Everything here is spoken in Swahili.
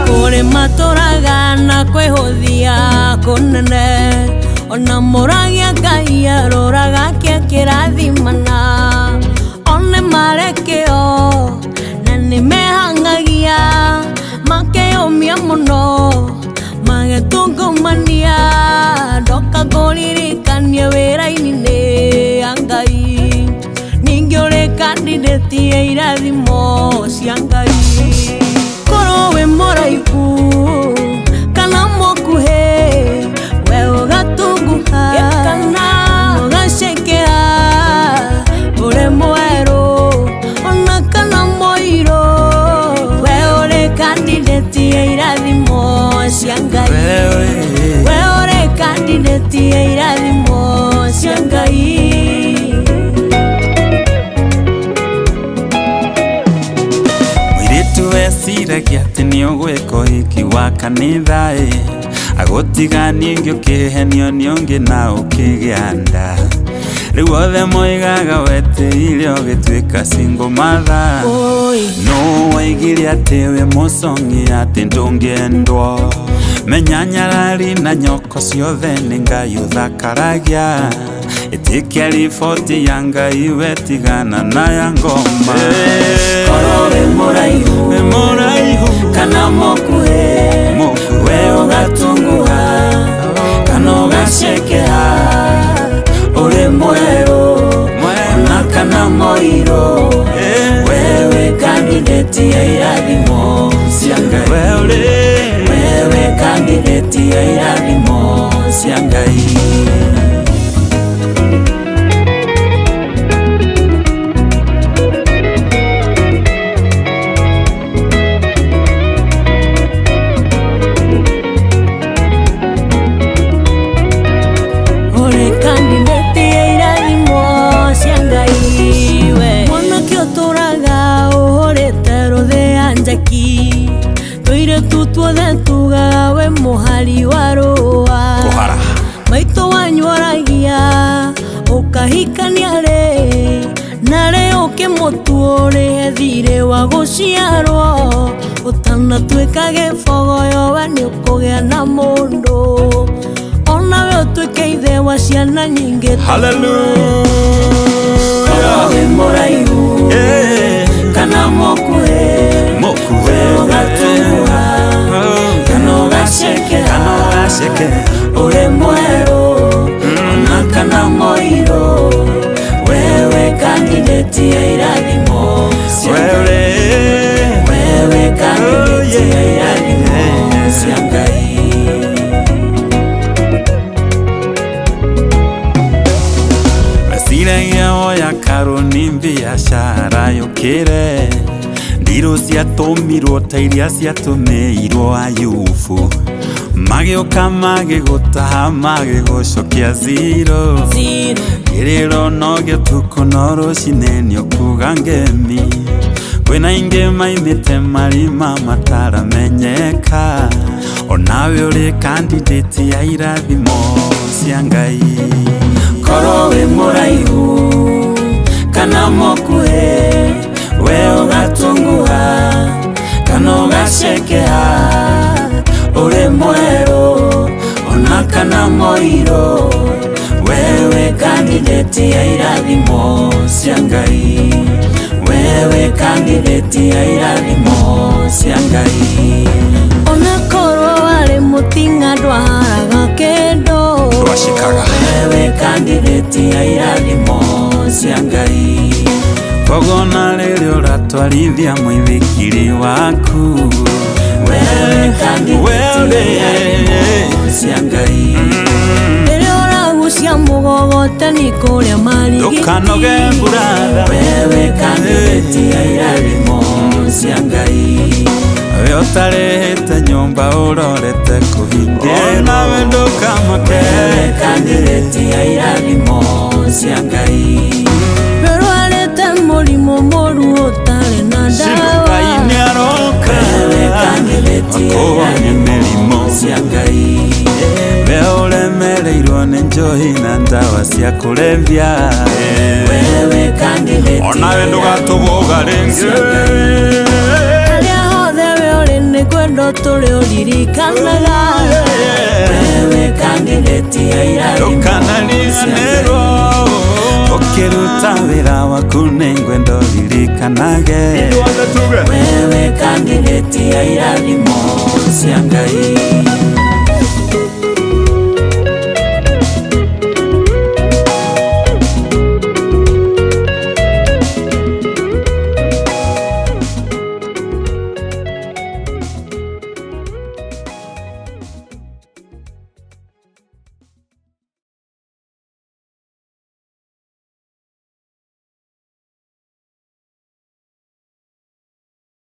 Kore matoraga na kwehothia kunene ona moragia Ngai aroraga kia kirathimana one marekeo na nimehangagia makeyomia muno magetungumania ndoka nguririkania wira-ini ni Ngai ningi uri kandidati ya irathimo cia Ngai korwo wi muraihu kana mukuhi we ugatunguha kana ugacekea uri mweru ona kana muiro we uri kandidati ya irathimo cia Ngai we uri kandidati ya irathimo cia Ngai Weciragia ati ni ugwika uhiki wa kanitha agutigania ingi ukihenio ni ungi na ukigia nda riu othe moigaga weteire ugituika single mother no waigire ati we musongi ati ndungiendwo menya nyarari na nyoko ciothe ni Ngai uthakaragia itikia riboti ya Ngai wetigana na ya ngoma korwo wi muraihu kana mukuhi we ugatunguha kana ugacekea uri mweru ona kana muiro wewe kandidati ya irathimo cia Ngai wewe kandidati ya irathimo cia Ngai Toire tutuothe tugaga we muhari wa rũa maitũ wanyuaragia ukahikania ri na ri ukimũtua ũrĩhe thirĩ wa gũciarwo ũtanatuĩka gĩbogoyo we nĩ ũkũgĩa na mũndũ ona we ũtuĩke ithe wa ciana nyingĩ hallelujah korwo wĩ mũraihu kana mũkuhi we ugatunguha kana ugacekea uri mweru ona kana muiro wewe kandidati ya irathimo cia Ngai wewe kandidati ya irathimo cia Ngai Mesiragia oya karuni biashara yukire ndiro ciatũmirwo ta iria ciatũmĩirwo Ayubu magĩũka magĩgũtaha magĩgũcokia zero gĩrĩro no gĩtuko no rũcinĩ nĩũkuga ngemi kwĩna ingĩ maimĩte marima mataramenyeka onawe ũrĩ kandidati ya irathimo cia Ngai korwo wĩ mũraihu kana mũkuhi we ugatunguha kana ugacekea uri mweru ona kana muiro wewe kandidati ya irathimo cia Ngai wewe kandidati ya irathimo cia Ngai ona korwo wari mutinga ndwaharaga kendo wewe kandidati ya irathimo cia Ngai kogona rĩrĩ ũratwarithia mũithikiri waku wewe kandidati ya irathimo cia Ngai rĩrĩa ũragucia mũgogotani kũrĩa marigiti ndũkanoge mbũratha wewe kandidati ya irathimo cia Ngai we ũtarĩhĩte nyũmba ũrorete kũhingĩra nawe ndũkamake wewe kandidati ya irathimo cia Ngai mũrimũ mũru ũtarĩ na ndawa wewe kandidati ya irathimo cia Ngai we ũreme njohi na ndawa cia kulevya. Wewe kandidate Onawe ndugatubuga ringi. Haria hothe we uri ni kwendo turi uririkanaga. Wewe kandidate ya irathimo Ndukanariganirwo ukiruta wira waku ni ngwendo ririkanage. Wewe kandidate ya irathimo cia Ngai.